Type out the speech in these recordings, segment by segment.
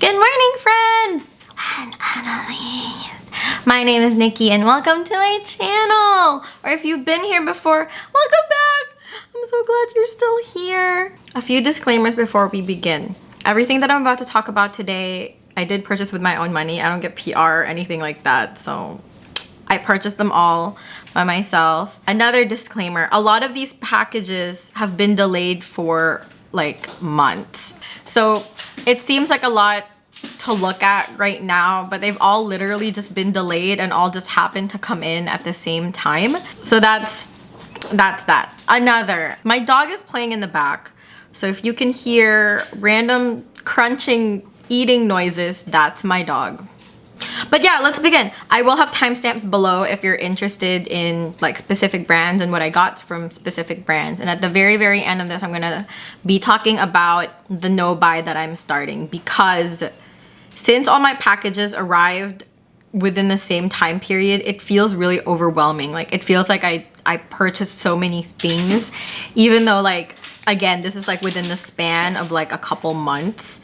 Good morning, friends and enemies. My name is Nikki and welcome to my channel. Or if you've been here before, welcome back. I'm so glad you're still here. A few disclaimers before we begin. Everything that I'm about to talk about today, I did purchase with my own money. I don't get PR or anything like that, so I purchased them all by myself. Another disclaimer, a lot of these packages have been delayed for like months. So it seems like a lot to look at right now, but they've all literally just been delayed and all just happened to come in at the same time. So that's that. Another, my dog is playing in the back. So if you can hear random crunching, eating noises, that's my dog. But yeah, let's begin. I will have timestamps below if you're interested in like specific brands and what I got from specific brands. And at the very end of this, I'm gonna be talking about the no-buy that I'm starting, because since all my packages arrived within the same time period, it feels really overwhelming. Like it feels like I purchased so many things, even though like, again, this is like within the span of like a couple months.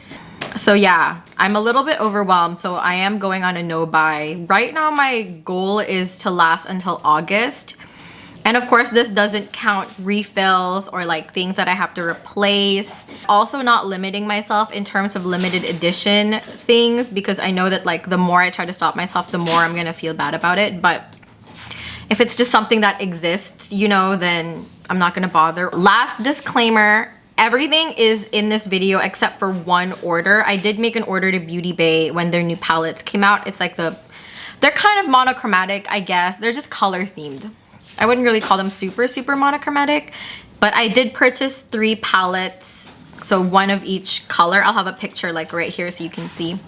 So yeah, I'm a little bit overwhelmed, so I am going on a no-buy. Right now, my goal is to last until August. And of course, this doesn't count refills or like things that I have to replace. Also not limiting myself in terms of limited edition things, because I know that like the more I try to stop myself, the more I'm gonna feel bad about it. But if it's just something that exists, you know, then I'm not gonna bother. Last disclaimer, everything is in this video except for one order. I did make an order to Beauty Bay when their new palettes came out. It's like they're kind of monochromatic, I guess. They're just color themed. I wouldn't really call them super monochromatic, but I did purchase 3 palettes. So one of each color. I'll have a picture like right here so you can see.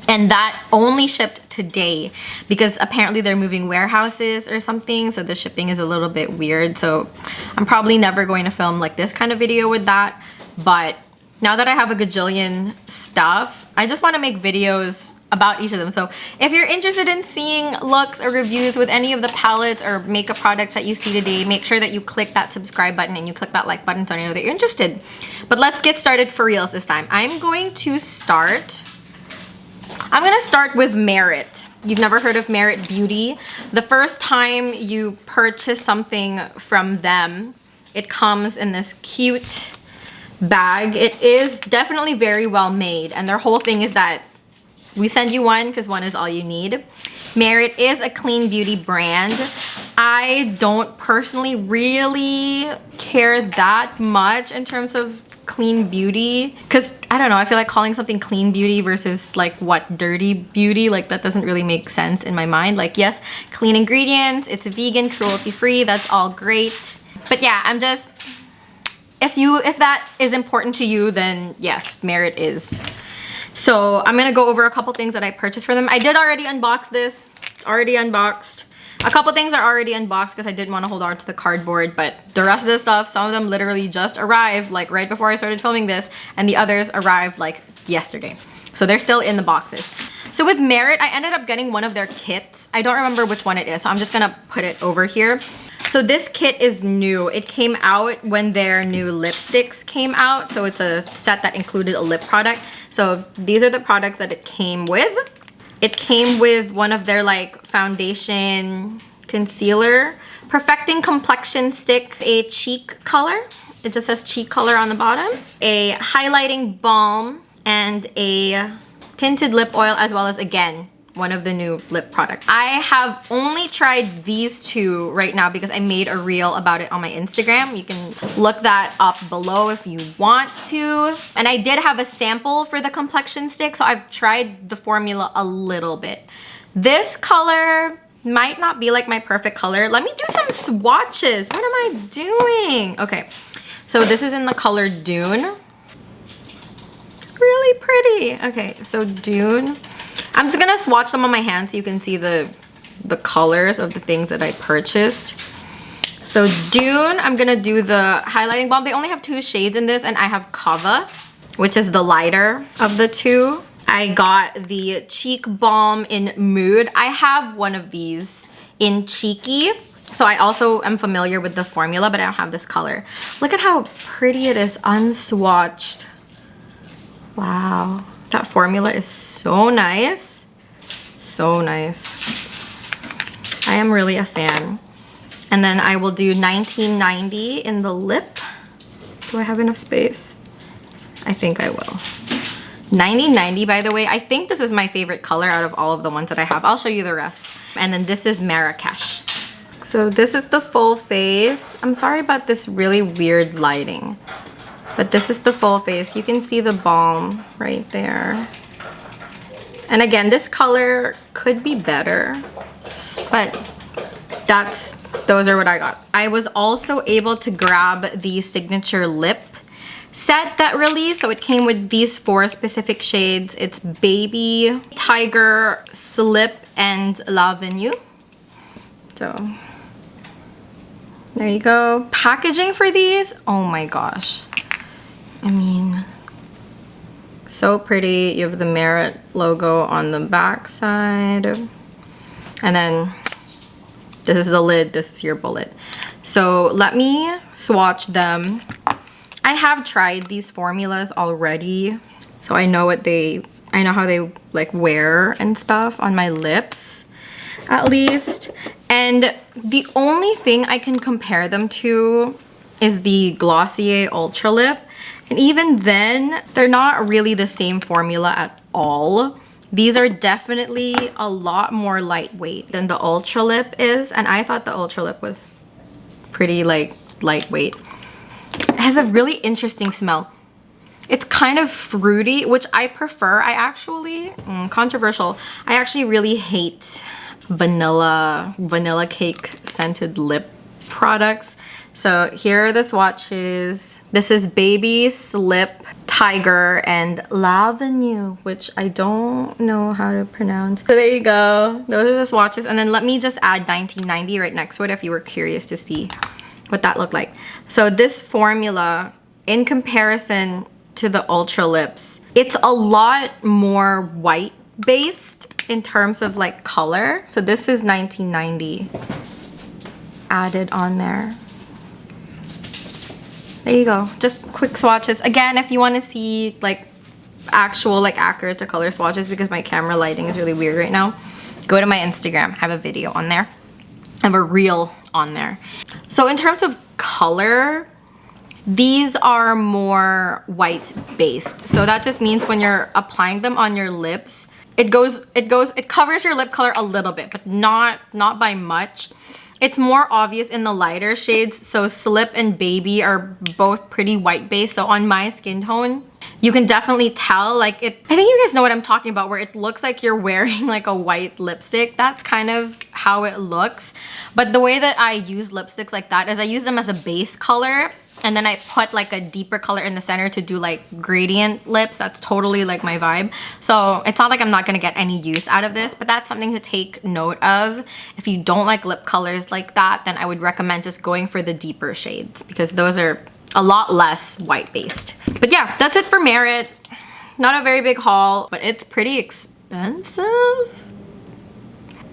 And that only shipped today because apparently they're moving warehouses or something. So the shipping is a little bit weird. So I'm probably never going to film like this kind of video with that. But now that I have a gajillion stuff, I just want to make videos about each of them. So if you're interested in seeing looks or reviews with any of the palettes or makeup products that you see today, make sure that you click that subscribe button and you click that like button so I know that you're interested. But let's get started for reals this time. I'm going to start with Merit. You've never heard of Merit Beauty. The first time you purchase something from them, it comes in this cute bag. It is definitely very well made, and their whole thing is that we send you one because one is all you need. Merit is a clean beauty brand. I don't personally really care that much in terms of clean beauty, because I don't know, I feel like calling something clean beauty versus like what, dirty beauty, like that doesn't really make sense in my mind. Like, yes, clean ingredients, it's vegan, cruelty free, that's all great. But yeah, I'm just, if that is important to you, then yes, Merit is. So I'm gonna go over a couple things that I purchased for them. I did already unbox this. It's already unboxed. A couple things are already unboxed because I didn't want to hold on to the cardboard, but the rest of the stuff, some of them literally just arrived like right before I started filming this, and the others arrived like yesterday. So they're still in the boxes. So with Merit, I ended up getting one of their kits. I don't remember which one it is, so I'm just gonna put it over here. So this kit is new. It came out when their new lipsticks came out. So it's a set that included a lip product. So these are the products that it came with. It came with one of their like foundation concealer, perfecting complexion stick, a cheek color. It just says cheek color on the bottom, a highlighting balm, and a tinted lip oil, as well as, again, one of the new lip products. I have only tried these 2 right now because I made a reel about it on my Instagram. You can look that up below if you want to. And I did have a sample for the complexion stick, so I've tried the formula a little bit. This color might not be like my perfect color. Let me do some swatches. What am I doing? Okay, so this is in the color Dune. Really pretty. Okay, so Dune. I'm just gonna swatch them on my hand so you can see the colors of the things that I purchased. So Dune, I'm gonna do the highlighting balm. They only have 2 shades in this, and I have Kava, which is the lighter of the 2. I got the cheek balm in Mood. I have one of these in Cheeky. So I also am familiar with the formula, but I don't have this color. Look at how pretty it is unswatched. Wow. That formula is so nice. So nice. I am really a fan. And then I will do 1990 in the lip. Do I have enough space? I think I will. 9090, by the way, I think this is my favorite color out of all of the ones that I have. I'll show you the rest. And then this is Marrakesh. So this is the full face. I'm sorry about this really weird lighting, but this is the full face. You can see the balm right there. And again, this color could be better, but those are what I got. I was also able to grab the signature lip set that released. So it came with these 4 specific shades. It's Baby, Tiger, Slip, and L'Avenue. So there you go. Packaging for these, oh my gosh. I mean, so pretty. You have the Merit logo on the back side. And then this is the lid, this is your bullet. So let me swatch them. I have tried these formulas already, so I know how they like wear and stuff on my lips, at least. And the only thing I can compare them to is the Glossier Ultra Lip. And even then, they're not really the same formula at all. These are definitely a lot more lightweight than the Ultra Lip is. And I thought the Ultra Lip was pretty like lightweight. It has a really interesting smell. It's kind of fruity, which I prefer. I actually, controversial, I actually really hate vanilla cake scented lip products. So here are the swatches. This is Baby, Slip, Tiger, and L'Avenue, which I don't know how to pronounce. So there you go. Those are the swatches. And then let me just add 1990 right next to it if you were curious to see what that looked like. So this formula, in comparison to the Ultra Lips, it's a lot more white based in terms of like color. So this is 1990 added on there. There you go. Just quick swatches. Again, if you want to see like actual like accurate to color swatches, because my camera lighting is really weird right now, go to my Instagram. I have a video on there. I have a reel on there. So in terms of color, these are more white based. So that just means when you're applying them on your lips, it covers your lip color a little bit, but not by much. It's more obvious in the lighter shades. So Slip and Baby are both pretty white based. So on my skin tone, you can definitely tell like it. I think you guys know what I'm talking about, where it looks like you're wearing like a white lipstick. That's kind of how it looks. But the way that I use lipsticks like that is I use them as a base color, and then I put like a deeper color in the center to do like gradient lips. That's totally like my vibe. So it's not like I'm not gonna get any use out of this, but that's something to take note of. If you don't like lip colors like that, then I would recommend just going for the deeper shades, because those are a lot less white based. But yeah, that's it for Merit. Not a very big haul, but it's pretty expensive.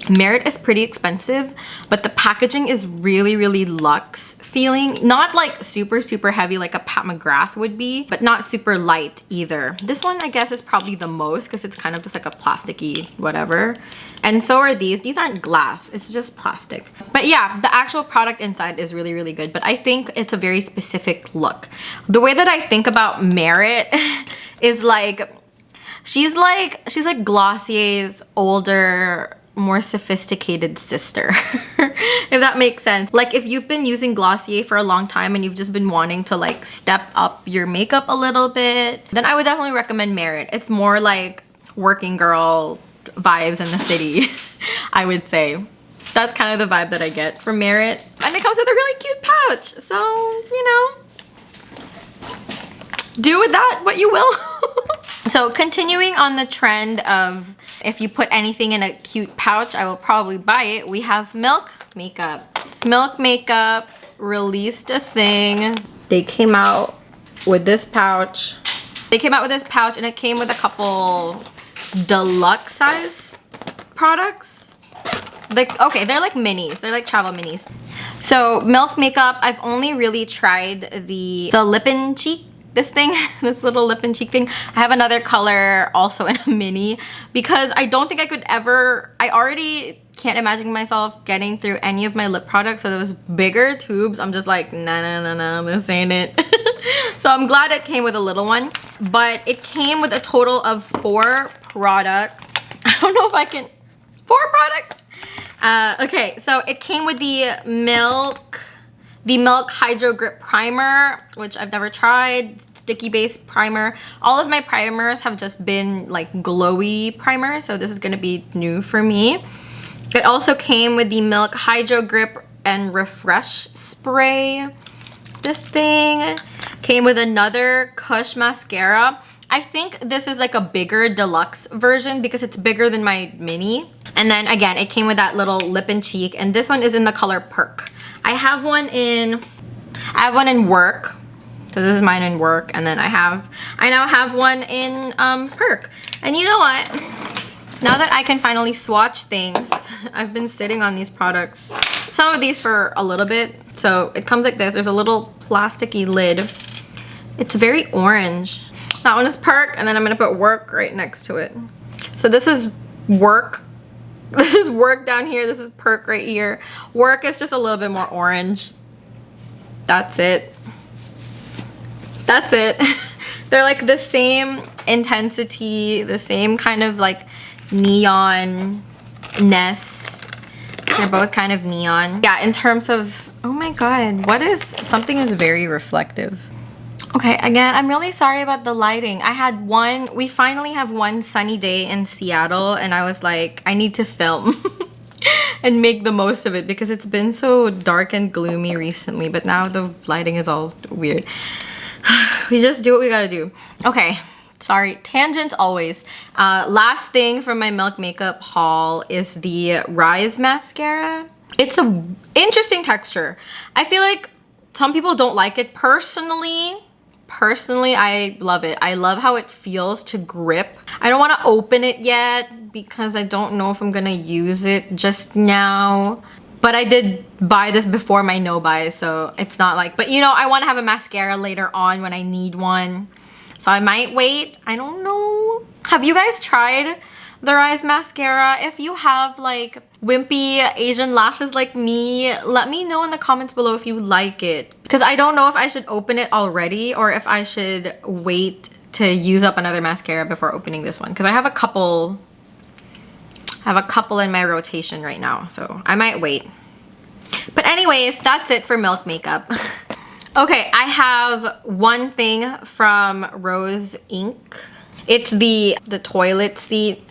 Merit is pretty expensive, but the packaging is really, really luxe feeling. Not like super, super heavy like a Pat McGrath would be, but not super light either. This one, I guess, is probably the most because it's kind of just like a plasticky whatever. And so are these. These aren't glass, it's just plastic. But yeah, the actual product inside is really, really good, but I think it's a very specific look. The way that I think about Merit is like, she's like Glossier's older, more sophisticated sister, if that makes sense. Like if you've been using Glossier for a long time and you've just been wanting to like step up your makeup a little bit, then I would definitely recommend Merit. It's more like working girl vibes in the city, I would say. That's kind of the vibe that I get from Merit. And it comes with a really cute pouch, so you know, do with that what you will. So continuing on the trend of if you put anything in a cute pouch, I will probably buy it. We have Milk Makeup. Milk Makeup released a thing. They came out with this pouch. And it came with a couple deluxe size products. Like, okay, they're like minis. They're like travel minis. So Milk Makeup, I've only really tried the lip and cheek this thing, this little lip and cheek thing. I have another color also in a mini because I don't think I could ever, I already can't imagine myself getting through any of my lip products. So those bigger tubes, I'm just like, nah, this ain't it. So I'm glad it came with a little one, but it came with a total of 4 products. I don't know if I can, 4 products? Okay, so it came with the Milk Hydro Grip Primer, which I've never tried. Sticky base primer. All of my primers have just been like glowy primer, so this is gonna be new for me. It also came with the Milk Hydro Grip and Refresh Spray. This thing came with another Kush mascara. I think this is like a bigger deluxe version because it's bigger than my mini. And then again, it came with that little lip and cheek, and this one is in the color Perk. I have one in Work. So this is mine in Work, and then I now have one in Perk. And you know what? Now that I can finally swatch things, I've been sitting on these products, some of these for a little bit. So it comes like this. There's a little plasticky lid. It's very orange. That one is Perk, and then I'm gonna put Work right next to it. So this is Work. This is Work down here. This is Perk right here. Work is just a little bit more orange. That's it. That's it. They're like the same intensity, the same kind of like neon-ness. They're both kind of neon. Yeah, in terms of, oh my god, something is very reflective. Okay, again, I'm really sorry about the lighting. We finally have one sunny day in Seattle, and I was like, I need to film and make the most of it because it's been so dark and gloomy recently, but now the lighting is all weird. We just do what we gotta do. Okay, sorry, tangents always. Last thing from my Milk makeup haul is the Rise mascara. It's an interesting texture. I feel like some people don't like it. Personally, I love it. I love how it feels to grip. I don't want to open it yet because I don't know if I'm gonna use it just now. But I did buy this before my no buy, so it's not like, but you know, I want to have a mascara later on when I need one. So I might wait. I don't know. Have you guys tried the Rise mascara? If you have like wimpy Asian lashes like me, let me know in the comments below if you like it. Because I don't know if I should open it already or if I should wait to use up another mascara before opening this one. Because I have a couple in my rotation right now, so I might wait. But anyways, that's it for Milk makeup. Okay, I have one thing from Rose Inc. It's the toilet seat.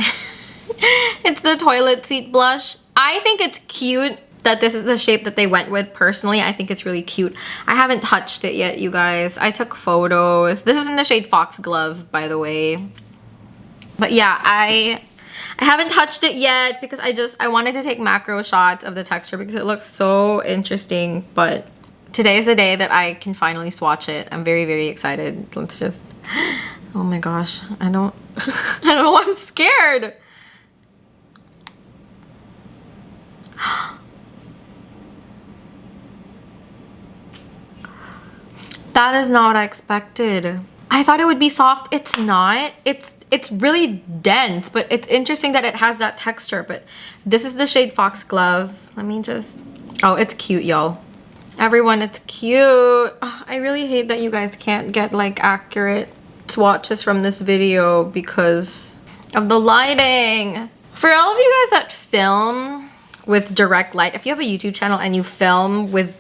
It's the toilet seat blush. I think it's cute that this is the shape that they went with. Personally, I think it's really cute. I haven't touched it yet, you guys. I took photos. This is in the shade Foxglove, by the way. But yeah, I haven't touched it yet because I wanted to take macro shots of the texture because it looks so interesting. But today is the day that I can finally swatch it. I'm very, very excited. Let's just, oh my gosh. I don't know, I'm scared. That is not what I expected. I thought it would be soft. It's not. It's really dense, but it's interesting that it has that texture. But this is the shade Foxglove. Let me just, oh, it's cute, y'all. Everyone, it's cute. Oh, I really hate that you guys can't get like accurate swatches from this video because of the lighting. For all of you guys that film with direct light, if you have a YouTube channel and you film with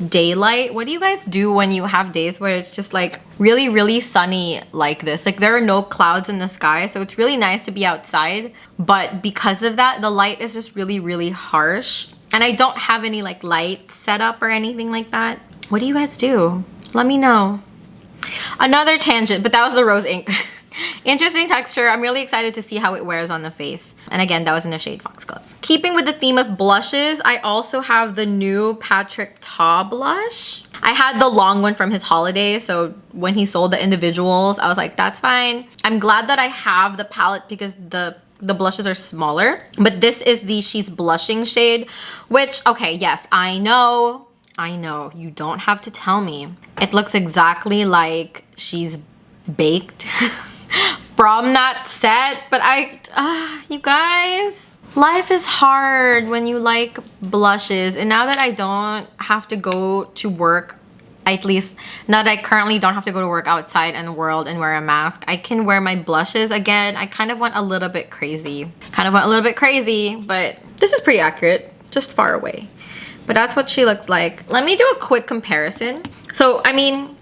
daylight, what do you guys do when you have days where it's just like really, really sunny like this? Like there are no clouds in the sky, so it's really nice to be outside, but because of that, the light is just really, really harsh, and I don't have any like light setup or anything like that. What do you guys do? Let me know. Another tangent, but that was the Rose Inc. Interesting texture. I'm really excited to see how it wears on the face. And again, that was in the shade Foxglove. Keeping with the theme of blushes, I also have the new Patrick Ta blush. I had the long one from his holiday, so when he sold the individuals, I was like, that's fine. I'm glad that I have the palette because the blushes are smaller. But this is the She's Blushing shade, which, okay, yes, I know, you don't have to tell me. It looks exactly like she's baked from that set. But you guys, life is hard when you like blushes. And now that I don't have to go to work, at least now that I currently don't have to go to work outside in the world and wear a mask, I can wear my blushes again. I kind of went a little bit crazy. But this is pretty accurate, just far away. But that's what she looks like. Let me do a quick comparison. So, I mean,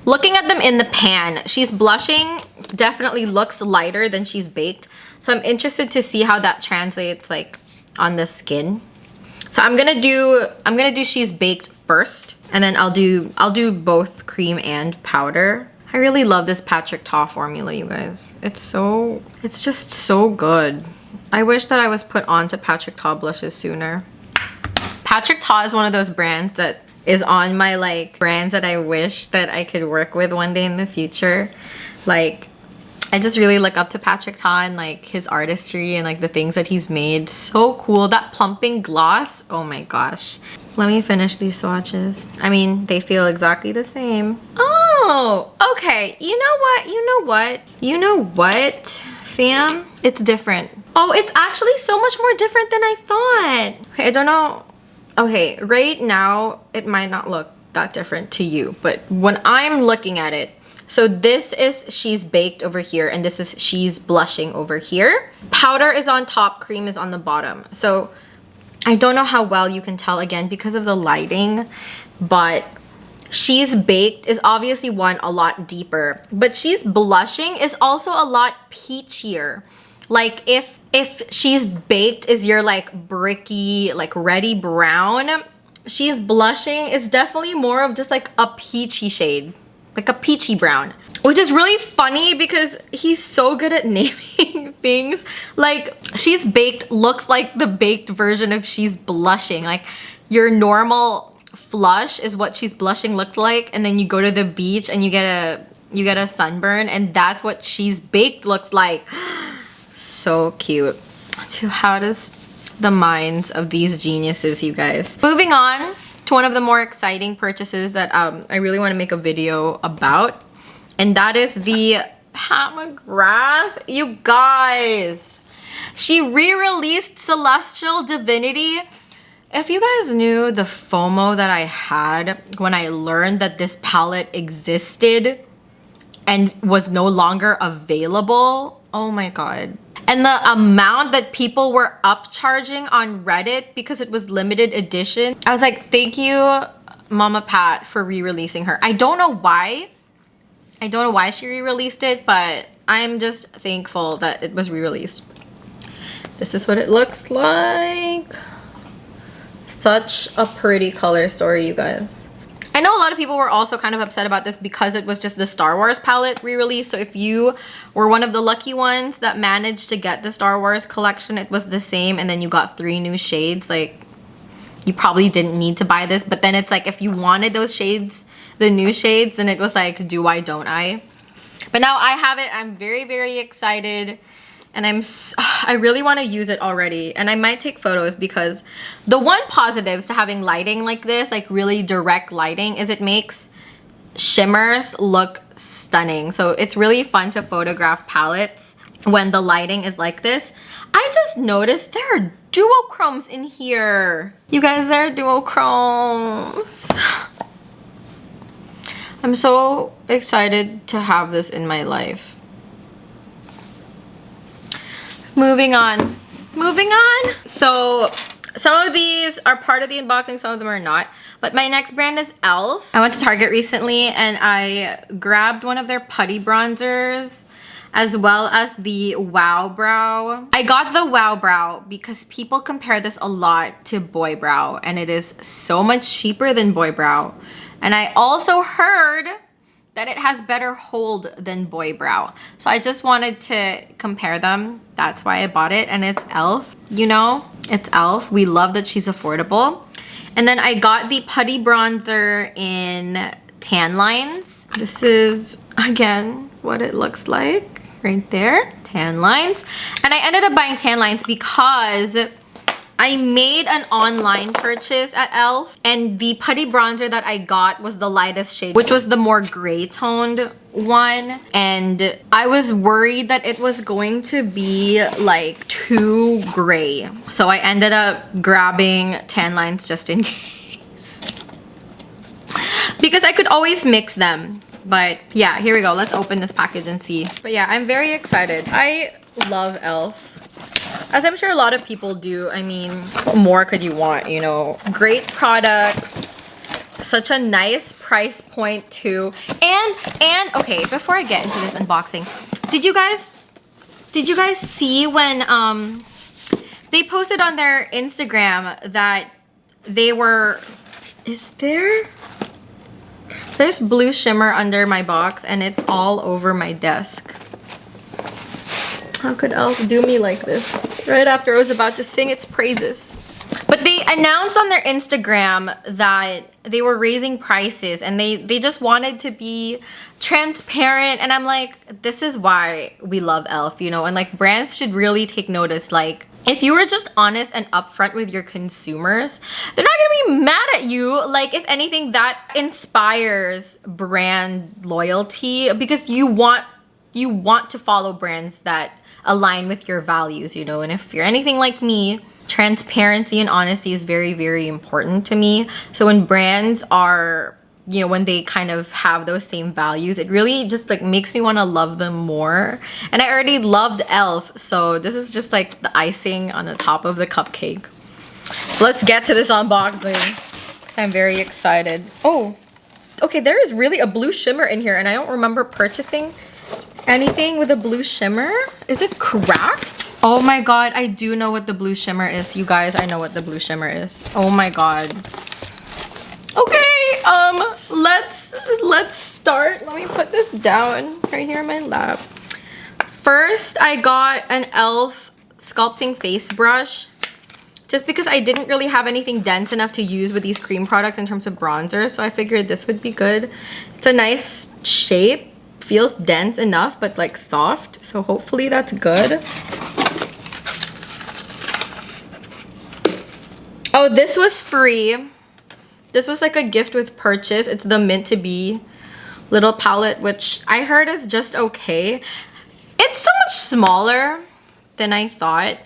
looking at them in the pan, she's blushing definitely looks lighter than she's baked. So I'm interested to see how that translates like on the skin. So I'm gonna do she's baked first, and then I'll do both cream and powder. I really love this Patrick Ta formula, you guys. It's just so good. I wish that I was put onto Patrick Ta blushes sooner. Patrick Ta is one of those brands that is on my like brands that I wish that I could work with one day in the future. Like, I just really look up to Patrick Ta and like his artistry and like the things that he's made. So cool. That plumping gloss, oh my gosh. Let me finish these swatches. I mean, they feel exactly the same. Oh, okay. You know what, fam? It's different. Oh, it's actually so much more different than I thought. Okay, I don't know. Okay, right now, it might not look that different to you, but when I'm looking at it, so this is she's baked over here, and this is she's blushing over here. Powder is on top, cream is on the bottom. So I don't know how well you can tell, again, because of the lighting, but she's baked is obviously one a lot deeper, but she's blushing is also a lot peachier. Like if she's baked is your like bricky, like reddy brown, she's blushing is definitely more of just like a peachy shade, like a peachy brown, which is really funny because he's so good at naming things. Like, she's baked looks like the baked version of she's blushing. Like, your normal flush is what she's blushing looks like, and then you go to the beach and you get a sunburn, and that's what she's baked looks like. So cute. So how does the minds of these geniuses, you guys. Moving on to one of the more exciting purchases that I really want to make a video about, and that is the Pat McGrath. You guys, she re-released Celestial Divinity. If you guys knew the FOMO that I had when I learned that this palette existed and was no longer available, oh my god. And the amount that people were upcharging on Reddit because it was limited edition. I was like, thank you, Mama Pat, for re-releasing her. I don't know why. I don't know why she re-released it, but I'm just thankful that it was re-released. This is what it looks like. Such a pretty color story, you guys. I know a lot of people were also kind of upset about this because it was just the Star Wars palette re-release. So if you were one of the lucky ones that managed to get the Star Wars collection, it was the same, and then you got 3 new shades. Like, you probably didn't need to buy this, but then it's like if you wanted those shades, the new shades, then it was like, do I, don't I? But now I have it. I'm very, very excited. And I really want to use it already. And I might take photos because the one positives to having lighting like this, like really direct lighting, is it makes shimmers look stunning. So it's really fun to photograph palettes when the lighting is like this. I just noticed there are duochromes in here. You guys, there are duochromes. I'm so excited to have this in my life. Moving on. So some of these are part of the unboxing, some of them are not. But my next brand is E.L.F. I went to Target recently and I grabbed one of their putty bronzers as well as the Wow Brow. I got the Wow Brow because people compare this a lot to Boy Brow, and it is so much cheaper than Boy Brow. And I also heard that it has better hold than Boy Brow. So I just wanted to compare them. That's why I bought it, and it's E.L.F. You know, it's E.L.F. We love that she's affordable. And then I got the putty bronzer in Tan Lines. This is, again, what it looks like right there, Tan Lines. And I ended up buying Tan Lines because I made an online purchase at e.l.f. and the putty bronzer that I got was the lightest shade, which was the more gray toned one, and I was worried that it was going to be like too gray. So I ended up grabbing tan lines just in case. Because I could always mix them. But yeah, here we go. Let's open this package and see. But yeah, I'm very excited. I love e.l.f. As I'm sure a lot of people do. I mean, what more could you want, you know? Great products. Such a nice price point too. And okay, before I get into this unboxing, did you guys see when they posted on their Instagram that they were, there's blue shimmer under my box and it's all over my desk. How could e.l.f. do me like this right after I was about to sing its praises? But they announced on their Instagram that they were raising prices and they just wanted to be transparent, and I'm like, this is why we love e.l.f., you know, and like brands should really take notice. Like, if you were just honest and upfront with your consumers, they're not gonna be mad at you. Like, if anything, that inspires brand loyalty because you want to follow brands that align with your values, you know. And if you're anything like me, transparency and honesty is very, very important to me. So when brands are, you know, when they kind of have those same values, it really just like makes me want to love them more. And I already loved e.l.f., so this is just like the icing on the top of the cupcake. So let's get to this unboxing because I'm very excited. Oh, okay, there is really a blue shimmer in here and I don't remember purchasing anything with a blue shimmer. Is it cracked? Oh my god, I do know what the blue shimmer is. You guys, I know what the blue shimmer is. Oh my god. Okay, let's start. Let me put this down right here in my lap. First, I got an e.l.f. sculpting face brush just because I didn't really have anything dense enough to use with these cream products in terms of bronzer, so I figured this would be good. It's a nice shape. Feels dense enough but like soft, so hopefully that's good. Oh, this was free. This was like a gift with purchase. It's the Mint to Be little palette, which I heard is just okay. It's so much smaller than I thought.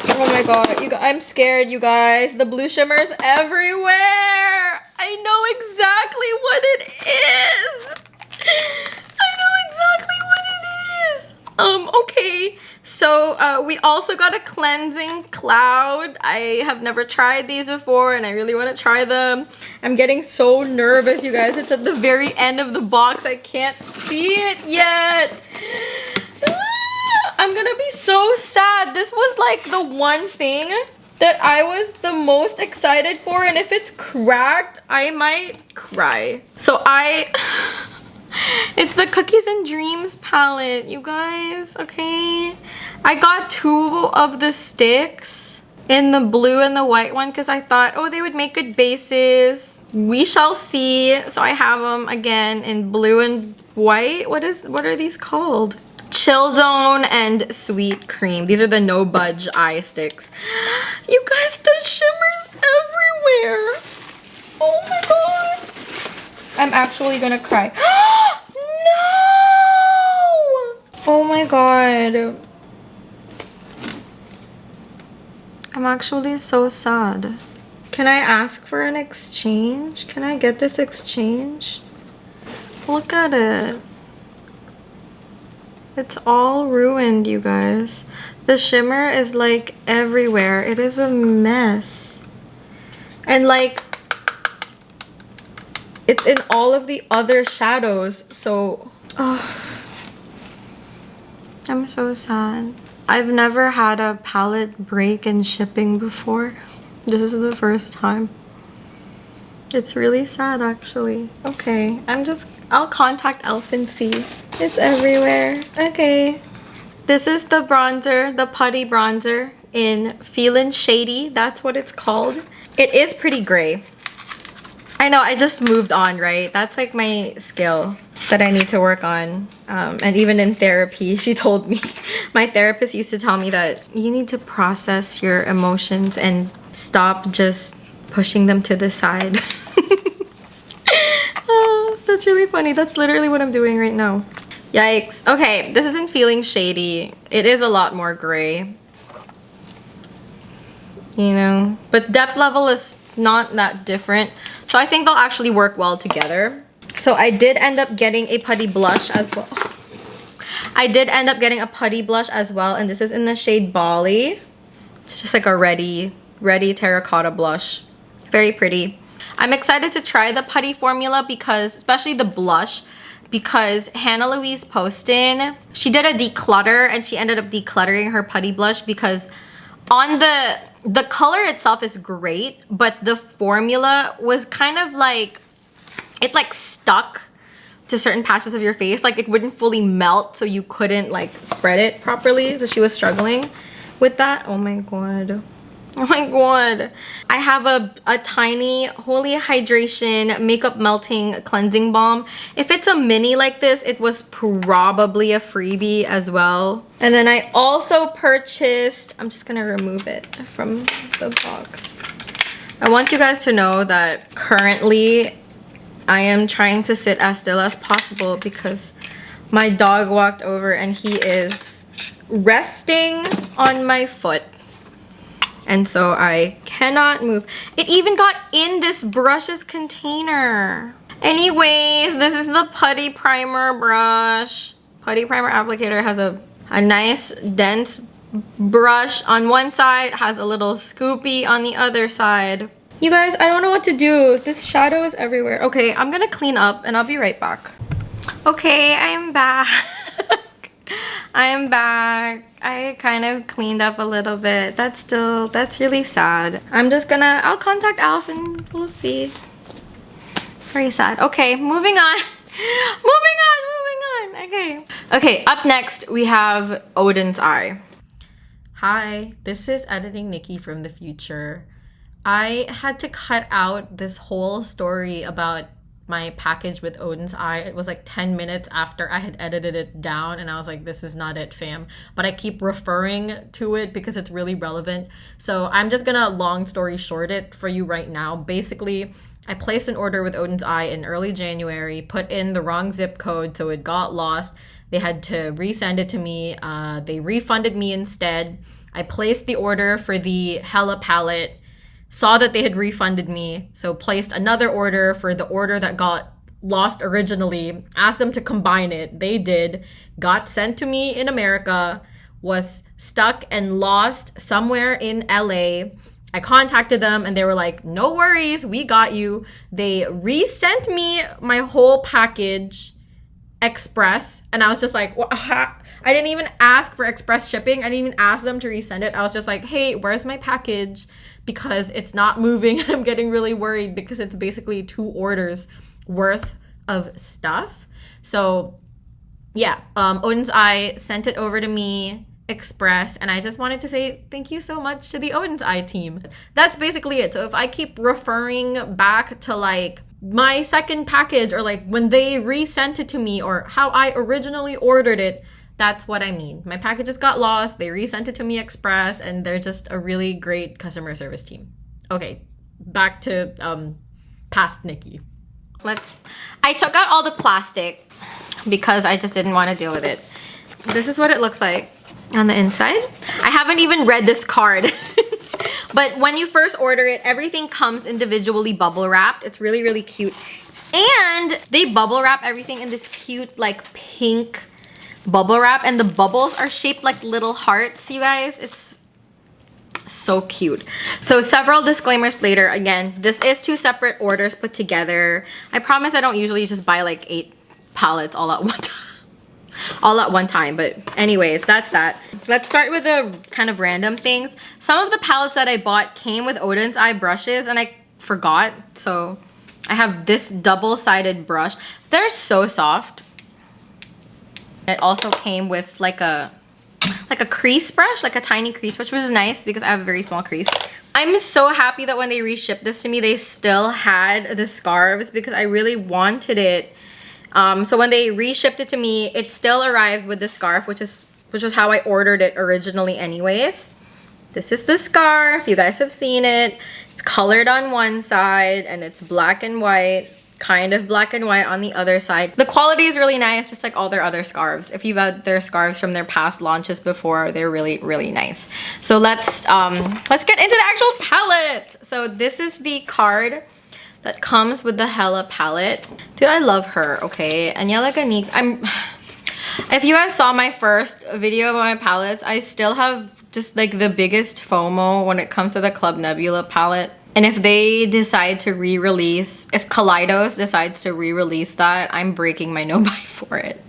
Oh my god, I'm scared, you guys. The blue shimmer's everywhere. I know exactly what it is. Okay, so we also got a cleansing cloud. I have never tried these before and I really want to try them. I'm getting so nervous, you guys. It's at the very end of the box. I can't see it yet. I'm gonna be so sad. This was like the one thing that I was the most excited for, and if it's cracked, I might cry. So it's the Cookies and Dreams palette, you guys, okay? I got 2 of the sticks in the blue and the white one because I thought, oh, they would make good bases. We shall see. So I have them again in blue and white. What are these called? Chill Zone and Sweet Cream. These are the No Budge eye sticks. You guys, the shimmer's everywhere. Oh my god. I'm actually gonna cry. No! Oh my god. I'm actually so sad. Can I ask for an exchange? Can I get this exchange? Look at it. It's all ruined, you guys. The shimmer is like everywhere. It is a mess. And like, it's in all of the other shadows, so I'm so sad. I've never had a palette break in shipping before. This is the first time. It's really sad, actually. Okay, I'll contact e.l.f. and see. It's everywhere. Okay. This is the bronzer, the putty bronzer in Feelin' Shady. That's what it's called. It is pretty gray. I know, I just moved on, right? That's like my skill that I need to work on. And even in therapy, she told me, my therapist used to tell me that you need to process your emotions and stop just pushing them to the side. Oh, that's really funny. That's literally what I'm doing right now. Yikes. Okay, this isn't feeling shady. It is a lot more gray. You know, but depth level is not that different. So I think they'll actually work well together. So I did end up getting a putty blush as well. I did end up getting a putty blush as well, and this is in the shade Bali. It's just like a ready terracotta blush. Very pretty. I'm excited to try the putty formula because, especially the blush, because Hannah Louise Poston, she did a declutter and she ended up decluttering her putty blush because on the color itself is great, but the formula was kind of like, it like stuck to certain patches of your face. Like it wouldn't fully melt, so you couldn't like spread it properly. So she was struggling with that. Oh my god. Oh my god. I have a tiny Holy Hydration Makeup Melting Cleansing Balm. If it's a mini like this, it was probably a freebie as well. And then I also purchased, I'm just gonna remove it from the box. I want you guys to know that currently I am trying to sit as still as possible because my dog walked over and he is resting on my foot. And so I cannot move. It even got in this brush's container. Anyways, this is the Putty Primer brush. Putty Primer applicator has a nice dense brush on one side, has a little scoopy on the other side. You guys, I don't know what to do. This shadow is everywhere. Okay, I'm gonna clean up and I'll be right back. Okay, I am back. I am back. I kind of cleaned up a little bit. That's really sad. I'll contact E.L.F and we'll see. Very sad. Okay, moving on. moving on. Okay, up next we have Oden's eye. Hi, this is Editing Nikki from the future. I had to cut out this whole story about my package with Oden's eye. It was like 10 minutes after I had edited it down and I was like, this is not it, fam. But I keep referring to it because it's really relevant. So I'm just gonna long story short it for you right now. Basically, I placed an order with Oden's eye in early January, put in the wrong zip code, so it got lost. They had to resend it to me. They refunded me instead. I placed the order for the Hella palette, saw that they had refunded me, so placed another order for the order that got lost originally, asked them to combine it. They did, got sent to me in America, was stuck and lost somewhere in LA. I contacted them and they were like, no worries, we got you. They resent me my whole package express, and I was just like, what? I didn't even ask for express shipping. I didn't even ask them to resend it. I was just like, hey, where's my package? Because it's not moving. I'm getting really worried because it's basically 2 orders worth of stuff. So yeah, Oden's eye sent it over to me express, and I just wanted to say thank you so much to the Oden's eye team. That's basically it. So if I keep referring back to like my second package or like when they resent it to me or how I originally ordered it, that's what I mean. My packages got lost, they resent it to me express, and they're just a really great customer service team. Okay, back to past Nikki. I took out all the plastic because I just didn't want to deal with it. This is what it looks like on the inside. I haven't even read this card. But when you first order it, everything comes individually bubble wrapped. It's really, really cute. And they bubble wrap everything in this cute like pink bubble wrap, and the bubbles are shaped like little hearts, you guys. It's so cute. So several disclaimers later. Again, this is 2 separate orders put together. I promise I don't usually just buy like 8 palettes all at one time. But anyways, that's that. Let's start with the kind of random things. Some of the palettes that I bought came with Oden's eye brushes and I forgot. So I have this double-sided brush. They're so soft. It also came with like a crease brush, like a tiny crease brush, which is nice because I have a very small crease. I'm so happy that when they reshipped this to me, they still had the scarves because I really wanted it. So when they reshipped it to me, it still arrived with the scarf, which is how I ordered it originally anyways. This is the scarf. You guys have seen it. It's colored on one side and it's black and white, kind of black and white on the other side. The quality is really nice, just like all their other scarves. If you've had their scarves from their past launches before, they're really, really nice. So let's get into the actual palette. So this is the card that comes with the Hella palette. Dude, I love her, okay? Angelica Nick. If you guys saw my first video about my palettes, I still have just like the biggest FOMO when it comes to the Club Nebula palette. And if they decide to re-release, if Kaleidos decides to re-release that, I'm breaking my no buy for it.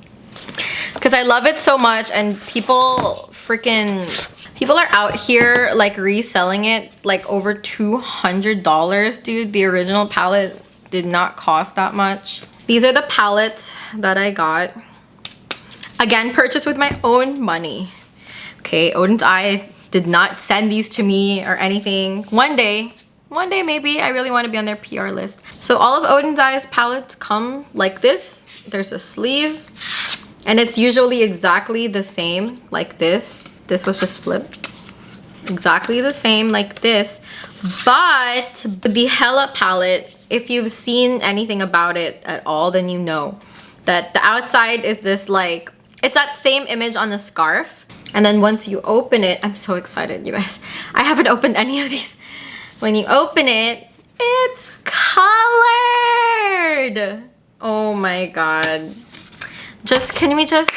Because I love it so much, and people are out here like reselling it like over $200, dude. The original palette did not cost that much. These are the palettes that I got. Again, purchased with my own money. Okay, Oden's Eye did not send these to me or anything. One day maybe, I really want to be on their PR list. So all of Oden's Eye's palettes come like this. There's a sleeve, and it's usually exactly the same like this. This was just flipped. Exactly the same like this. But the Hella palette, if you've seen anything about it at all, then you know that the outside is this like, it's that same image on the scarf. And then once you open it, I'm so excited, you guys. I haven't opened any of these. When you open it, it's colored. Oh my god. Can we just...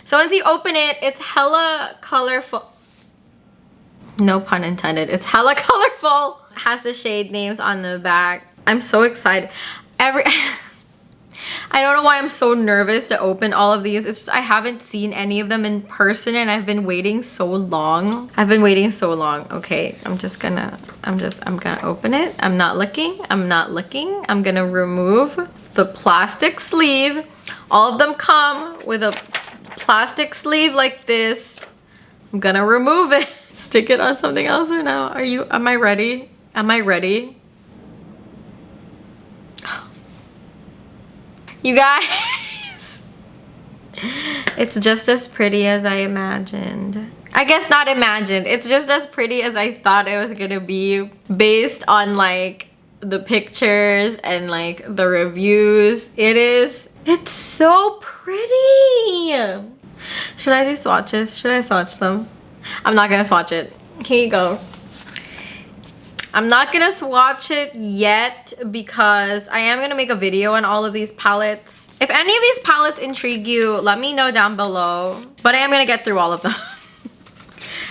So once you open it, it's hella colorful. No pun intended. It's hella colorful. It has the shade names on the back. I'm so excited. I don't know why I'm so nervous to open all of these. It's just I haven't seen any of them in person, and I've been waiting so long. Okay, I'm gonna open it. I'm not looking. I'm gonna remove the plastic sleeve. All of them come with a plastic sleeve like this. I'm gonna remove it. Stick it on something else or no? Am I ready? You guys, it's just as pretty as I imagined. I guess not imagined. It's just as pretty as I thought it was gonna be based on like the pictures and like the reviews. It's so pretty. Should I do swatches? Should I swatch them? I'm not gonna swatch it. Here you go. I'm not gonna swatch it yet because I am gonna make a video on all of these palettes. If any of these palettes intrigue you, let me know down below. But I am gonna get through all of them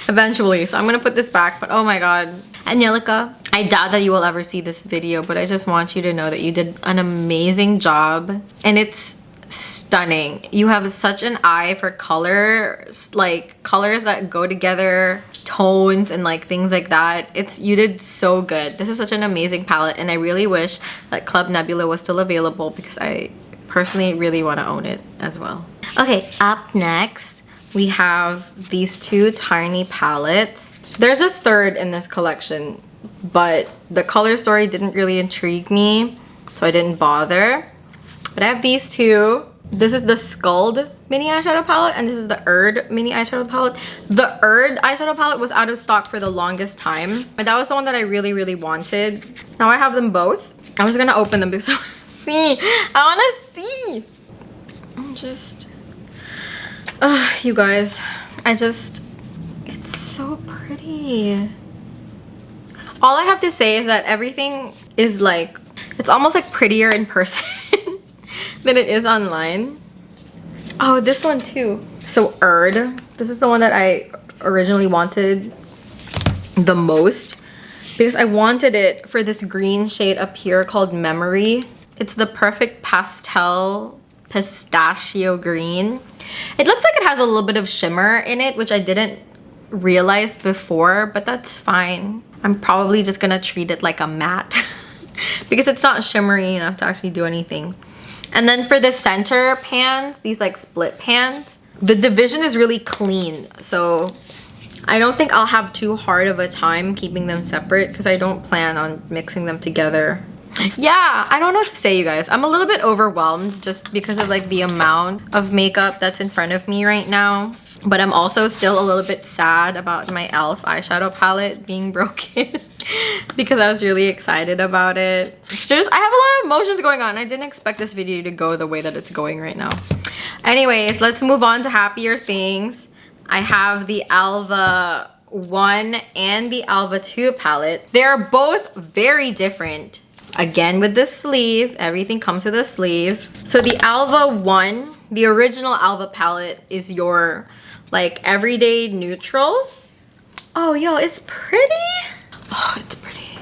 eventually. So I'm gonna put this back, but oh my god. Angelica, I doubt that you will ever see this video, but I just want you to know that you did an amazing job, and it's stunning. You have such an eye for colors, like colors that go together, tones and like things like that. You did so good. This is such an amazing palette, and I really wish that Club Nebula was still available because I personally really want to own it as well. Okay, up next we have these two tiny palettes. There's a third in this collection, but the color story didn't really intrigue me, so I didn't bother. But I have these two. This is the Skuld mini eyeshadow palette, and this is the Erd mini eyeshadow palette. The Erd eyeshadow palette was out of stock for the longest time, but that was the one that I really, really wanted. Now I have them both. I'm just gonna open them because I want to see. You guys, it's so pretty. All I have to say is that everything is like, it's almost like prettier in person than it is online. Oh, this one too. So Erd, this is the one that I originally wanted the most because I wanted it for this green shade up here called Memory. It's the perfect pastel pistachio green. It looks like it has a little bit of shimmer in it, which I didn't realize before, but that's fine. I'm probably just gonna treat it like a matte because it's not shimmery enough to actually do anything. And then for the center pans, these like split pans, the division is really clean. So I don't think I'll have too hard of a time keeping them separate because I don't plan on mixing them together. Yeah, I don't know what to say, you guys. I'm a little bit overwhelmed just because of like the amount of makeup that's in front of me right now. But I'm also still a little bit sad about my E.L.F. eyeshadow palette being broken because I was really excited about it. It's just, I have a lot of emotions going on. I didn't expect this video to go the way that it's going right now. Anyways, let's move on to happier things. I have the Alva 1 and the Alva 2 palette. They're both very different. Again, with the sleeve, everything comes with a sleeve. So the Alva 1, the original Alva palette, is your like everyday neutrals. Oh, yo, it's pretty. Oh, it's pretty.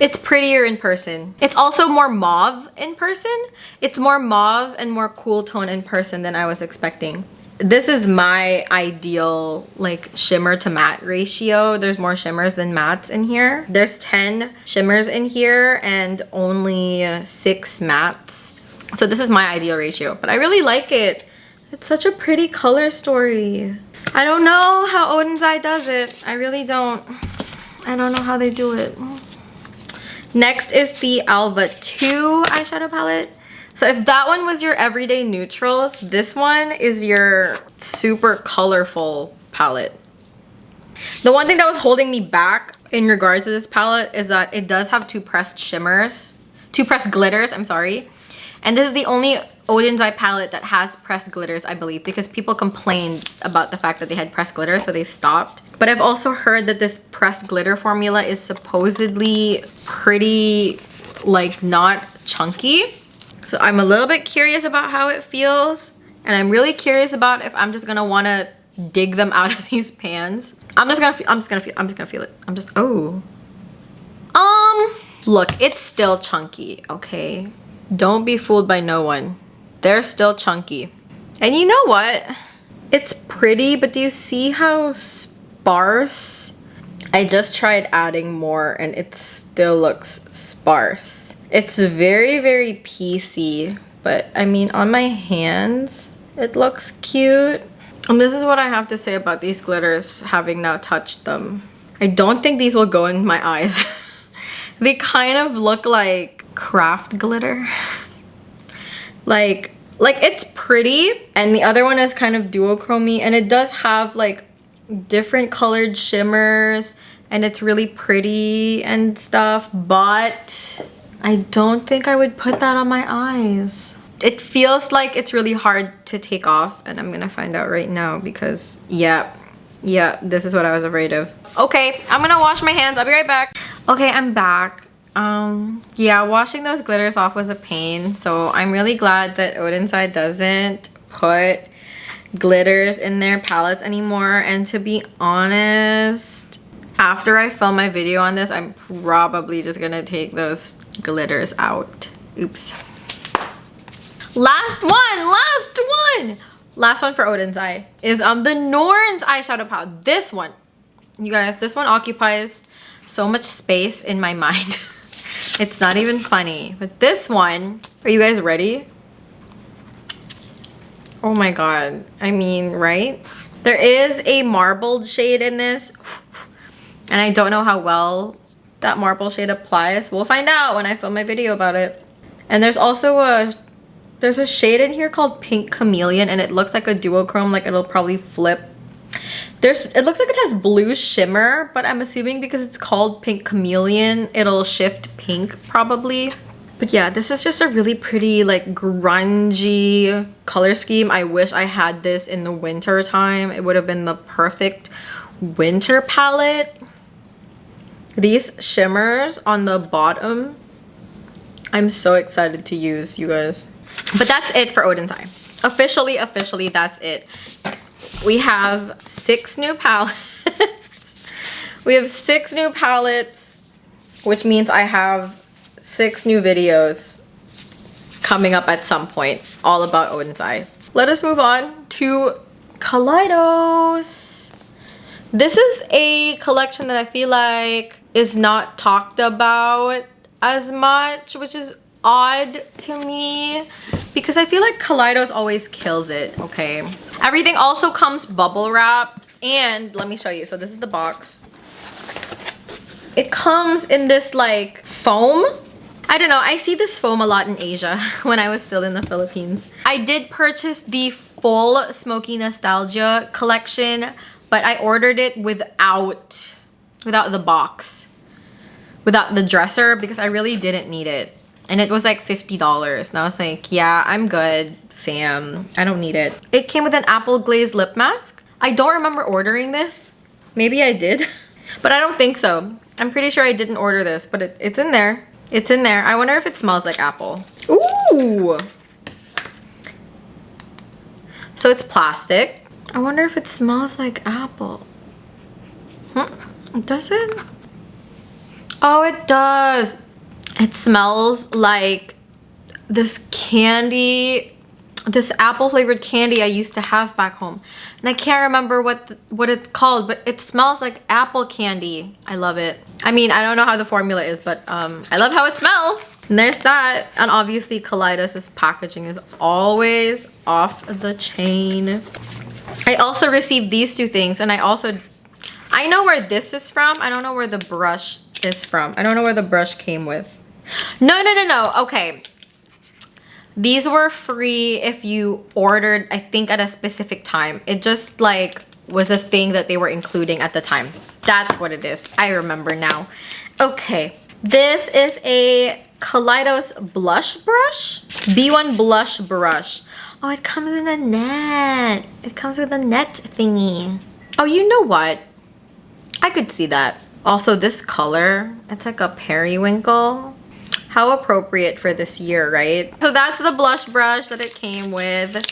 It's prettier in person. It's also more mauve in person. It's more mauve and more cool tone in person than I was expecting. This is my ideal like shimmer to matte ratio. There's more shimmers than mattes in here. There's 10 shimmers in here and only 6 mattes. So this is my ideal ratio, but I really like it. It's such a pretty color story. I don't know how Oden's Eye does it. I really don't. I don't know how they do it. Next is the Alva 2 eyeshadow palette. So if that one was your everyday neutrals, this one is your super colorful palette. The one thing that was holding me back in regards to this palette is that it does have 2 pressed shimmers, 2 pressed glitters, I'm sorry. And this is the only Oden's Eye palette that has pressed glitters, I believe, because people complained about the fact that they had pressed glitter, so they stopped. But I've also heard that this pressed glitter formula is supposedly pretty, like, not chunky. So I'm a little bit curious about how it feels. And I'm really curious about if I'm just gonna wanna dig them out of these pans. I'm just gonna feel it. Look, it's still chunky, okay? Don't be fooled by no one. They're still chunky. And you know what? It's pretty, but do you see how sparse? I just tried adding more and it still looks sparse. It's very, very piecey, but I mean, on my hands, it looks cute. And this is what I have to say about these glitters, having now touched them. I don't think these will go in my eyes. They kind of look like craft glitter. like it's pretty, and the other one is kind of duochromy, and it does have like different colored shimmers, and it's really pretty and stuff, but I don't think I would put that on my eyes. It feels like it's really hard to take off, and I'm gonna find out right now because yeah, this is what I was afraid of. Okay, I'm gonna wash my hands. I'll be right back. Okay, I'm back. Yeah, washing those glitters off was a pain, so I'm really glad that Oden's Eye doesn't put glitters in their palettes anymore. And to be honest, after I film my video on this, I'm probably just gonna take those glitters out. Oops. Last one for Oden's Eye is the Norn's eyeshadow palette. This one, you guys, this one occupies so much space in my mind. It's not even funny. But this one, are you guys ready? Oh my god. I mean, right? There is a marbled shade in this, and I don't know how well that marble shade applies. We'll find out when I film my video about it. And there's also there's a shade in here called Pink Chameleon, and it looks like a duochrome, like it'll probably flip. It looks like it has blue shimmer, but I'm assuming because it's called Pink Chameleon, it'll shift pink probably. But yeah, this is just a really pretty, like, grungy color scheme. I wish I had this in the winter time. It would have been the perfect winter palette. These shimmers on the bottom, I'm so excited to use, you guys. But that's it for Oden's Eye. Officially, that's it. We have 6 new palettes. We have 6 new palettes, which means I have 6 new videos coming up at some point, all about Oden's Eye. Let us move on to Kaleidos. This is a collection that I feel like is not talked about as much, which is odd to me because I feel like Kaleidos always kills it, okay? Everything also comes bubble wrapped, and let me show you. So this is the box. It comes in this like foam. I don't know, I see this foam a lot in Asia when I was still in the Philippines. I did purchase the full Smoky Nostalgia collection, but I ordered it without the box, without the dresser, because I really didn't need it. And it was like $50. And I was like, yeah, I'm good, fam. I don't need it. It came with an apple glazed lip mask. I don't remember ordering this. Maybe I did, but I don't think so. I'm pretty sure I didn't order this, but it's in there. It's in there. I wonder if it smells like apple. Ooh! So it's plastic. I wonder if it smells like apple. Does it? Oh, it does. It smells like this candy, this apple flavored candy I used to have back home. And I can't remember what it's called, but it smells like apple candy. I love it. I mean, I don't know how the formula is, but I love how it smells. And there's that. And obviously Kaleidos' packaging is always off the chain. I also received these two things, and I know where this is from. I don't know where the brush is from. I don't know where the brush came with. No. Okay. These were free if you ordered, I think, at a specific time. It just like was a thing that they were including at the time. That's what it is. I remember now. Okay. This is a Kaleidos blush brush. B1 blush brush. Oh, it comes in a net. It comes with a net thingy. Oh, you know what? I could see that. Also, this color, it's like a periwinkle. How appropriate for this year, right? So that's the blush brush that it came with.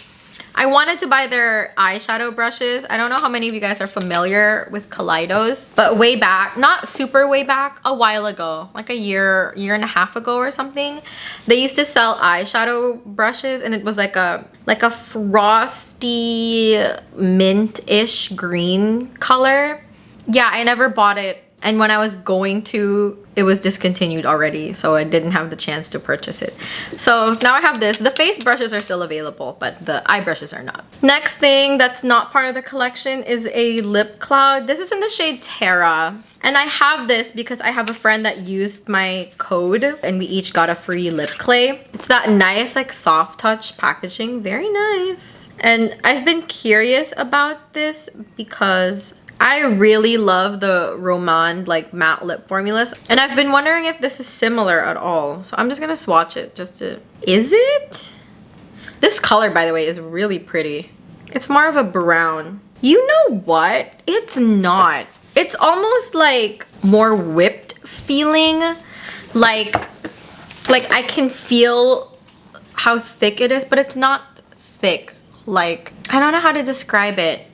I wanted to buy their eyeshadow brushes. I don't know how many of you guys are familiar with Kaleidos, but way back, not super way back, a while ago, like a year and a half ago or something, they used to sell eyeshadow brushes, and it was like a frosty mint-ish green color. Yeah, I never bought it. And when I was going to, it was discontinued already, so I didn't have the chance to purchase it. So now I have this. The face brushes are still available, but the eye brushes are not. Next thing that's not part of the collection is a lip cloud. This is in the shade Terra. And I have this because I have a friend that used my code, and we each got a free lip clay. It's that nice, like, soft touch packaging. Very nice. And I've been curious about this because I really love the Rom&nd like matte lip formulas, and I've been wondering if this is similar at all. So I'm just gonna swatch it just to... Is it? This color, by the way, is really pretty. It's more of a brown. You know what? It's not. It's almost like more whipped feeling. Like I can feel how thick it is, but it's not thick. Like, I don't know how to describe it.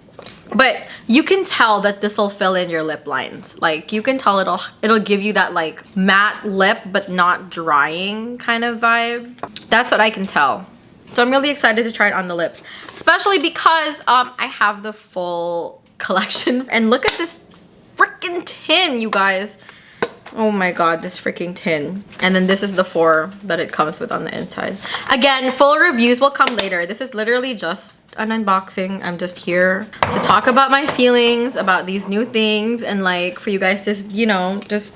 But you can tell that this will fill in your lip lines. Like, you can tell it'll give you that like matte lip but not drying kind of vibe. That's what I can tell. So I'm really excited to try it on the lips, especially because I have the full collection. And look at this freaking tin, you guys. Oh my god, this freaking tin. And then this is the 4 that it comes with on the inside. Again, full reviews will come later. This is literally just an unboxing. I'm just here to talk about my feelings about these new things, and like for you guys to, you know, just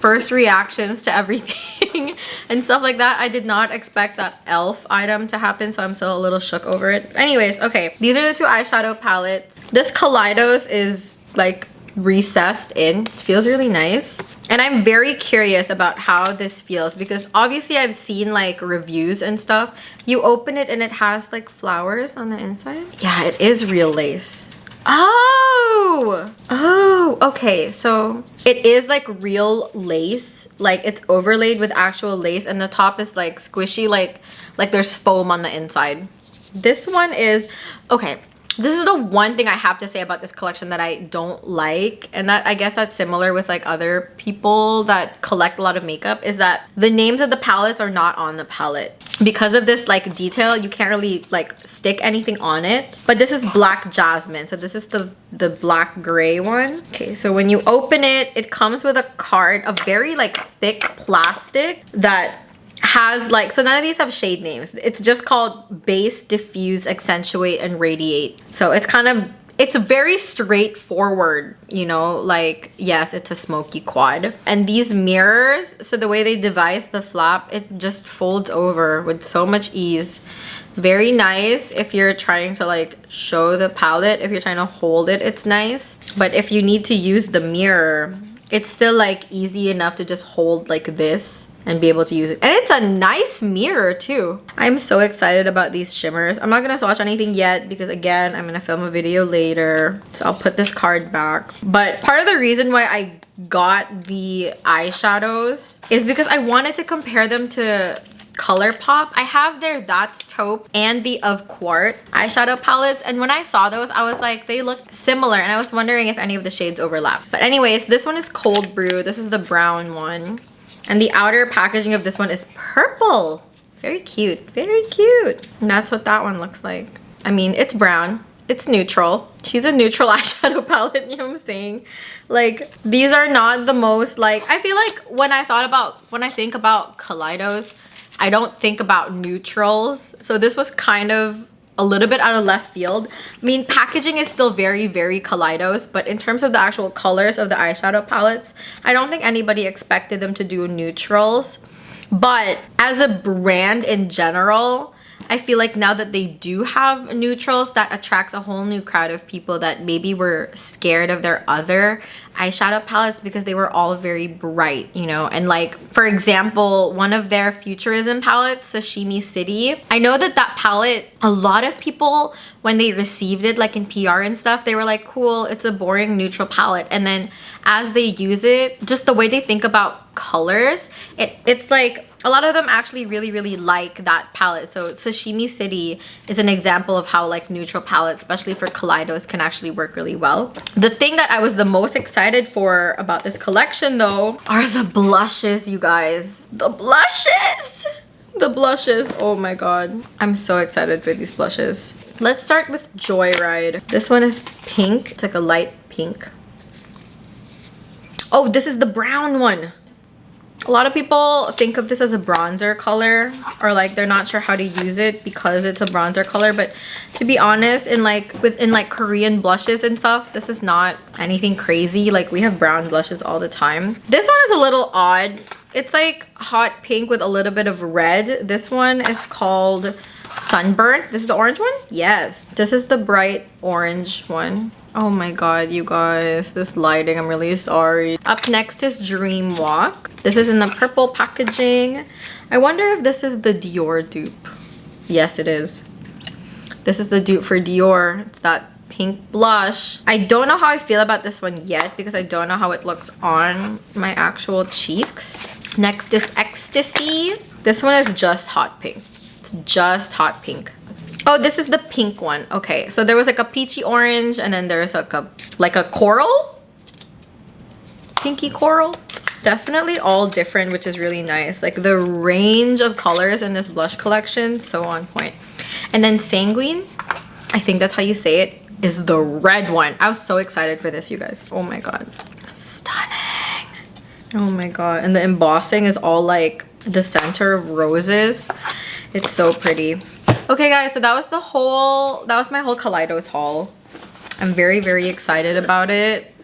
first reactions to everything and stuff like that. I did not expect that E.L.F item to happen, so I'm still a little shook over it. Anyways, okay, these are the 2 eyeshadow palettes. This Kaleidos is like recessed in. It feels really nice, and I'm very curious about how this feels because obviously I've seen like reviews and stuff. You open it and it has like flowers on the inside. Yeah, it is real lace. Oh, okay, so it is like real lace, like it's overlaid with actual lace, and the top is like squishy, like there's foam on the inside. This one is okay. This is the one thing I have to say about this collection that I don't like, and that I guess that's similar with like other people that collect a lot of makeup, is that the names of the palettes are not on the palette. Because of this like detail, you can't really like stick anything on it. But this is Black Jasmine, so this is the black gray one. Okay, so when you open it, it comes with a card, a very like thick plastic that has like, so none of these have shade names. It's just called Base, Diffuse, Accentuate, and Radiate. So it's kind of, it's very straightforward, you know, like, yes, it's a smoky quad. And these mirrors, so the way they devised the flap, it just folds over with so much ease. Very nice if you're trying to like show the palette. If you're trying to hold it, it's nice. But if you need to use the mirror, it's still like easy enough to just hold like this and be able to use it. And it's a nice mirror too. I'm so excited about these shimmers. I'm not gonna swatch anything yet because again, I'm gonna film a video later. So I'll put this card back. But part of the reason why I got the eyeshadows is because I wanted to compare them to Colourpop. I have their That's Taupe and the Of Quart eyeshadow palettes, and when I saw those I was like, they look similar, and I was wondering if any of the shades overlap. But anyways, this one is Cold Brew. This is the brown one, and the outer packaging of this one is purple. Very cute, very cute. And that's what that one looks like. I mean, it's brown, it's neutral. She's a neutral eyeshadow palette, you know what I'm saying? Like, these are not the most, like, I feel like when I think about Kaleidos, I don't think about neutrals. So this was kind of a little bit out of left field. I mean, packaging is still very, very Kaleidos, but in terms of the actual colors of the eyeshadow palettes, I don't think anybody expected them to do neutrals. But as a brand in general, I feel like now that they do have neutrals, that attracts a whole new crowd of people that maybe were scared of their other eyeshadow palettes because they were all very bright, you know? And like, for example, one of their Futurism palettes, Sashimi City, I know that that palette, a lot of people, when they received it, like in PR and stuff, they were like, cool, it's a boring neutral palette. And then as they use it, just the way they think about colors, it's like, a lot of them actually really, really like that palette. So Sashimi City is an example of how like neutral palettes, especially for Kaleidos, can actually work really well. The thing that I was the most excited for about this collection though are the blushes, you guys. The blushes! The blushes, oh my god. I'm so excited for these blushes. Let's start with Joyride. This one is pink. It's like a light pink. Oh, this is the brown one. A lot of people think of this as a bronzer color, or like they're not sure how to use it because it's a bronzer color, but to be honest, in like Korean blushes and stuff, this is not anything crazy. Like, we have brown blushes all the time. This one is a little odd. It's like hot pink with a little bit of red. This one is called Sunburnt. This is the orange one? Yes. This is the bright orange one. Oh my god, you guys, this lighting, I'm really sorry. Up next is Dream Walk. This is in the purple packaging. I wonder if this is the Dior dupe. Yes, it is. This is the dupe for Dior. It's that pink blush. I don't know how I feel about this one yet because I don't know how it looks on my actual cheeks. Next is Ecstasy. This one is just hot pink. It's just hot pink. Oh, this is the pink one. Okay, so there was like a peachy orange, and then there's like a coral, pinky coral. Definitely all different, which is really nice. Like, the range of colors in this blush collection, so on point. And then Sanguine, I think that's how you say it, is the red one. I was so excited for this, you guys. Oh my god, stunning. Oh my god, and the embossing is all like the center of roses. It's so pretty. Okay guys, so that was my whole Kaleidos haul. I'm very, very excited about it.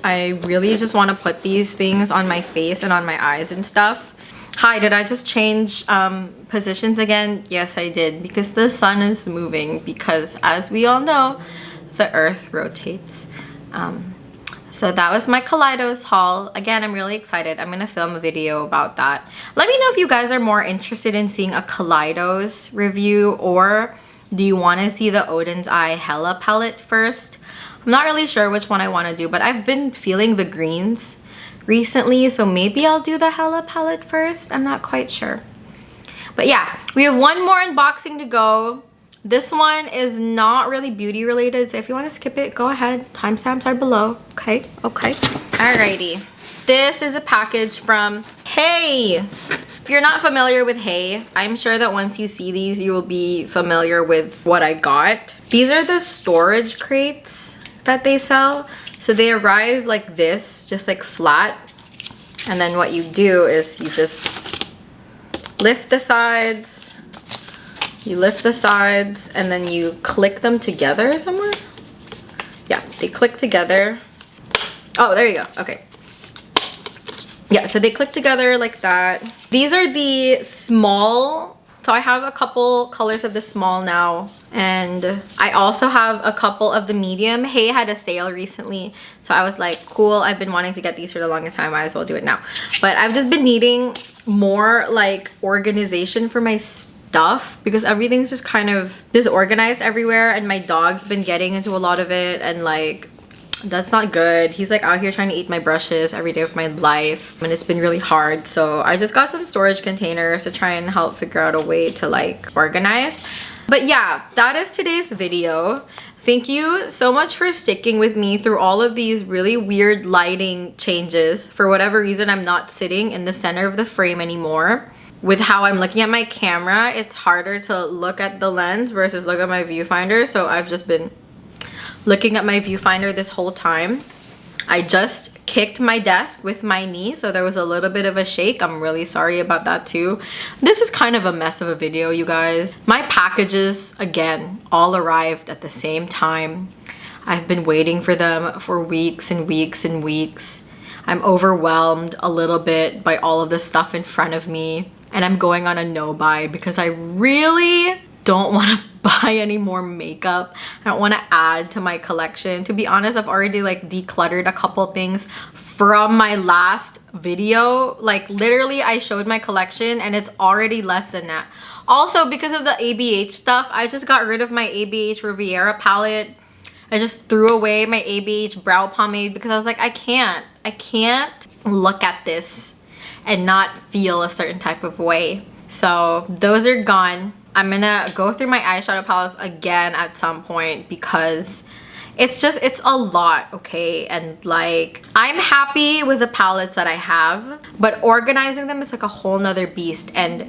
I really just want to put these things on my face and on my eyes and stuff. Hi, did I just change positions again? Yes, I did, because the sun is moving, because as we all know, the earth rotates. So that was my Kaleidos haul. Again, I'm really excited. I'm going to film a video about that. Let me know if you guys are more interested in seeing a Kaleidos review, or do you want to see the Oden's Eye Hella palette first? I'm not really sure which one I want to do, but I've been feeling the greens recently, so maybe I'll do the Hella palette first. I'm not quite sure. But yeah, we have one more unboxing to go. This one is not really beauty related, so if you want to skip it, go ahead. Timestamps are below. Okay, okay. Alrighty. This is a package from Hey. If you're not familiar with Hey, I'm sure that once you see these, you will be familiar with what I got. These are the storage crates that they sell. So they arrive like this, just like flat. And then what you do is you just lift the sides. You lift the sides and then you click them together somewhere. Yeah, they click together. Oh, there you go. Okay. Yeah, so they click together like that. These are the small So I have a couple colors of the small now, and I also have a couple of the medium. Hey had a sale recently, so I was like, cool, I've been wanting to get these for the longest time, I might as well do it now. But I've just been needing more like organization for my stuff because everything's just kind of disorganized everywhere, and my dog's been getting into a lot of it, and like that's not good. He's like out here trying to eat my brushes every day of my life, and it's been really hard. So I just got some storage containers to try and help figure out a way to like organize. But yeah, that is today's video. Thank you so much for sticking with me through all of these really weird lighting changes. For whatever reason, I'm not sitting in the center of the frame anymore. With how I'm looking at my camera, it's harder to look at the lens versus look at my viewfinder. So I've just been looking at my viewfinder this whole time. I just kicked my desk with my knee, so there was a little bit of a shake. I'm really sorry about that too. This is kind of a mess of a video, you guys. My packages, again, all arrived at the same time. I've been waiting for them for weeks and weeks and weeks. I'm overwhelmed a little bit by all of the stuff in front of me, and I'm going on a no-buy because I really don't want to buy any more makeup. I don't want to add to my collection. To be honest, I've already like decluttered a couple things from my last video. Like literally I showed my collection and it's already less than that. Also, because of the ABH stuff, I just got rid of my ABH Riviera palette. I just threw away my ABH brow pomade because I was like, I can't look at this and not feel a certain type of way. So those are gone. I'm gonna go through my eyeshadow palettes again at some point because it's a lot, okay? And like, I'm happy with the palettes that I have, but organizing them is like a whole nother beast. And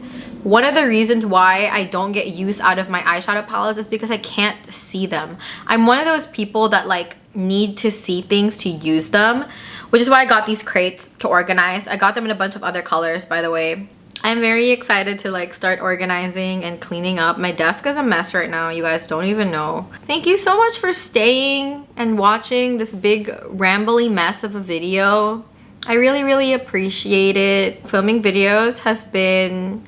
one of the reasons why I don't get use out of my eyeshadow palettes is because I can't see them. I'm one of those people that like need to see things to use them, which is why I got these crates to organize. I got them in a bunch of other colors, by the way. I'm very excited to like start organizing and cleaning up. My desk is a mess right now, you guys don't even know. Thank you so much for staying and watching this big rambly mess of a video. I really appreciate it. Filming videos has been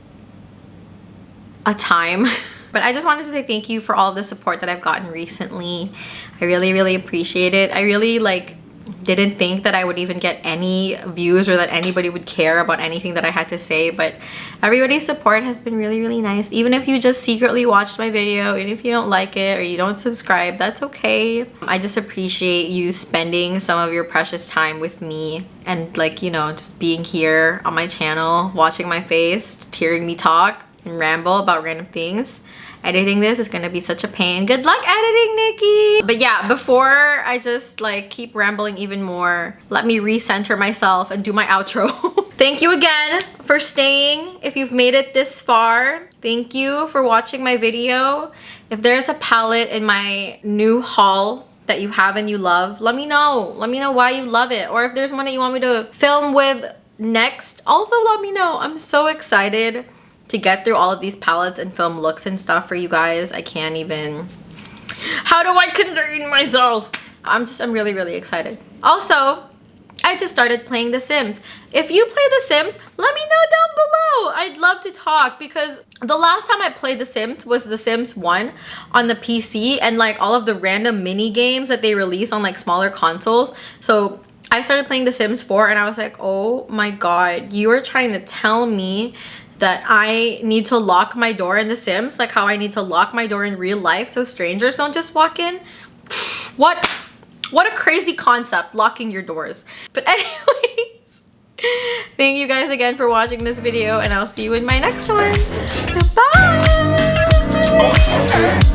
a time. But I just wanted to say thank you for all the support that I've gotten recently. I really appreciate it. I really like didn't think that I would even get any views or that anybody would care about anything that I had to say, but everybody's support has been really nice. Even if you just secretly watched my video, even if you don't like it or you don't subscribe, that's okay. I just appreciate you spending some of your precious time with me and like, you know, just being here on my channel, watching my face, hearing me talk and ramble about random things. Editing this is gonna be such a pain. Good luck editing, Nikki! But yeah, before I just like keep rambling even more, let me recenter myself and do my outro. Thank you again for staying. If you've made it this far, thank you for watching my video. If there's a palette in my new haul that you have and you love, let me know. Let me know why you love it. Or if there's one that you want me to film with next, also let me know. I'm so excited to get through all of these palettes and film looks and stuff for you guys. I can't even. How do I contain myself? I'm really excited. Also, I just started playing The Sims. If you play The Sims, let me know down below. I'd love to talk because the last time I played The Sims was The Sims 1 on the PC and like all of the random mini games that they release on like smaller consoles. So I started playing The Sims 4 and I was like, oh my god, you are trying to tell me that I need to lock my door in The Sims, like how I need to lock my door in real life so strangers don't just walk in? What a crazy concept, locking your doors. But anyways, thank you guys again for watching this video and I'll see you in my next one. Bye!